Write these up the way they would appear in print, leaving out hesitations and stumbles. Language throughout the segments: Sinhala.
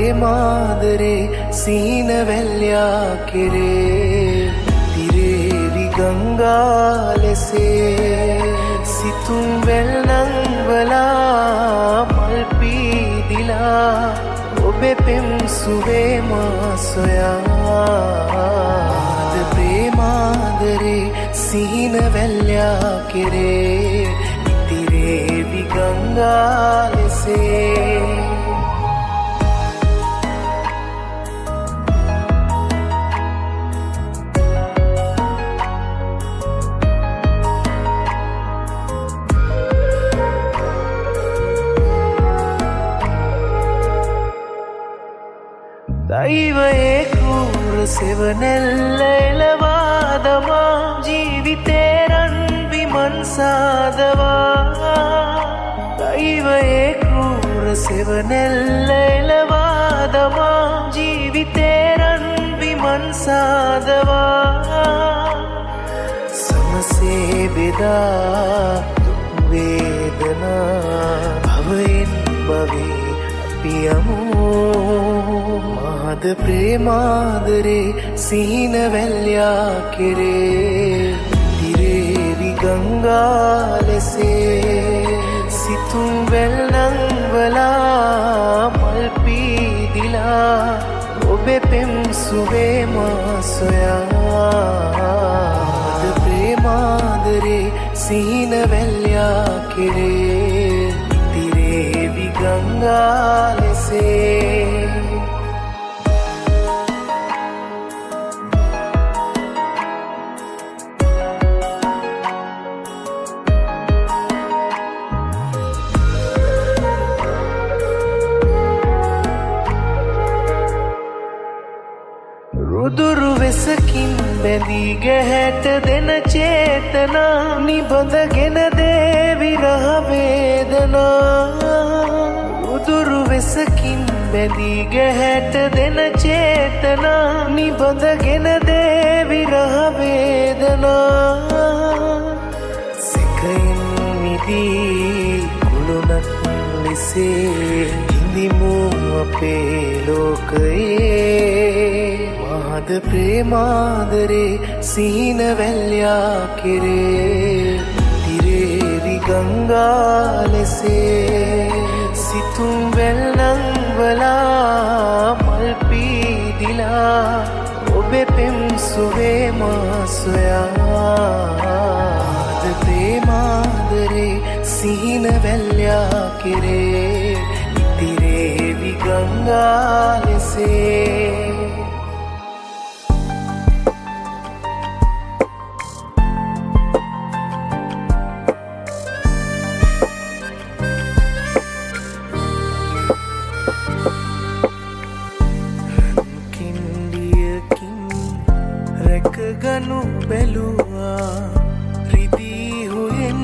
ප්‍රේමාදරේ සීන වැල්යා කෙරේ තිරේවි ගංගා ලෙසේ සිතුම් වෙල්නංවලා මල් පීදිලා ඔබේ පෙම් සුවේ මා සොයා ප්‍රේමාදරේ සීන වැල්යා කෙරේ තිරේවි ගංගා ලෙසේ දෛවයේ කූර සෙවනෙල්ල එලවාදවා ජීවිතේරන් විමන් සාදවා දෛවයේ කූර සෙවනෙල්ල එලවාදවා ජීවිතේරන් විමන් සාදවා සමසේ බෙදා වේදනා භවයෙන් භවේ පියමු මහද ප්‍රේමාදරේ සීන වැල්යා කෙරේ තිරේවි ගංගා ලෙසේ සිතුම් වෙල්නංවලා මල් පීදිලා ඔබේ පෙම් සුවේ මා සොයා ප්‍රේමාදරේ සීන වැල්යා කෙරේ තිරේවි ගංගා ලෙසේ රුදුරු වෙසකින් බැඳී ගැහැට දෙන චේතනා නිබඳගෙන දේ විරහ වේදනා රුදුරු වෙසකින් බැඳී ගැහැට දෙන චේතනා නිබඳගෙන දේ විරහ වේදනා සෙකයින් මිදී කුළුණක් ලෙසේ හිඳිමු අපේ ලෝකයේ මහද ප්‍රේමාදරේ සීන වැල්යා කෙරේ තිරේවි ගංගා ලෙසේ සිතුම් වෙල්නංවලා මල් පීදිලා ඔබේ පෙම් සුවේ මා සොයා ප්‍රේමාදරේ සීන වැල්යා කෙරේ තිරේවි ගංගා ලෙසේ ගනු බැලුවා රිදී හුයෙන්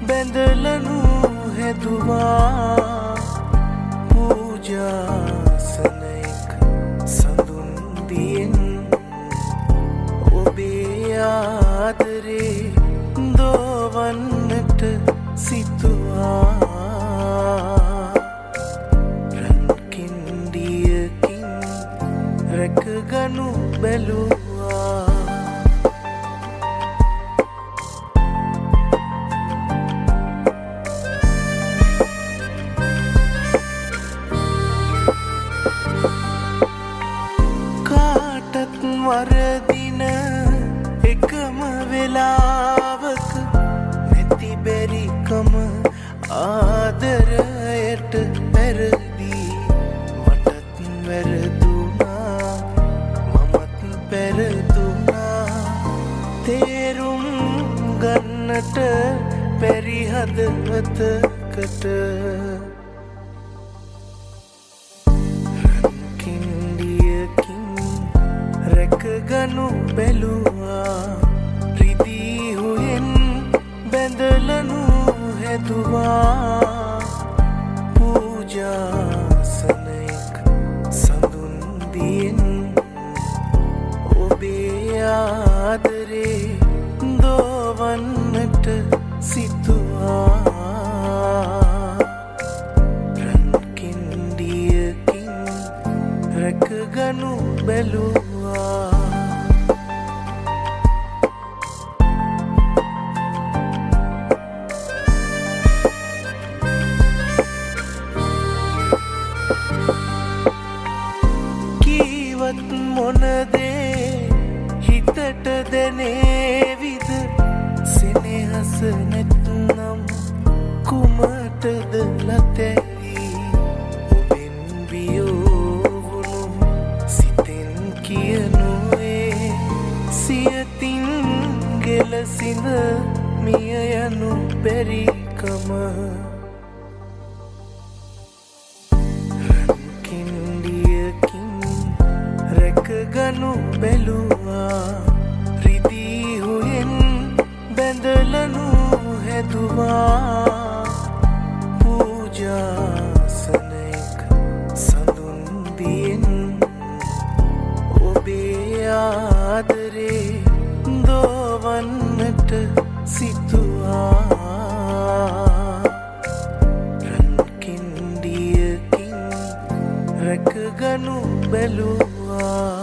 බැඳලනු හැදුවා පූජාසනයක සඳුන්දියෙන් ඔබේ ආදරේ දෝවන්නට සිතුවා රන්කින්ඩියකින් රැකගනු බැලුවා වරදින එකම වෙලාවක නැති බැරිකම ආදරයට පැරදී මටත් වැරදුනා මමත් පැරදුනා තේරුම් ගන්නට බැරි හදවතකට රැකගනු බැලුවා රිදී හුයෙන් බැඳලනු හැදුවා පූජාසනයක සඳුන්දියෙන් ඔබේ ආදරේ දෝවන්නට සිතුවා රන්කින්ඩියකින් රැකගනු බැලුවා කීවත් මොනදේ හිතට දැනේවිද සෙනෙහස නැත්නම් කුමටද ලතැයි ඔබෙන් වියෝවුණු සිතෙන් කියනුවේ සියතින් ගෙලසිඳ මිය යනු බැරිකම රැකගනු බැලුවා රිදී හුයෙන් බැඳලනු හැදුවා පූජාසනයක සඳුන්දියෙන් ඔබේ ආදරේ දෝවන්නට සිතුවා රන්කින්ඩියකින් රැකගනු බැලුවා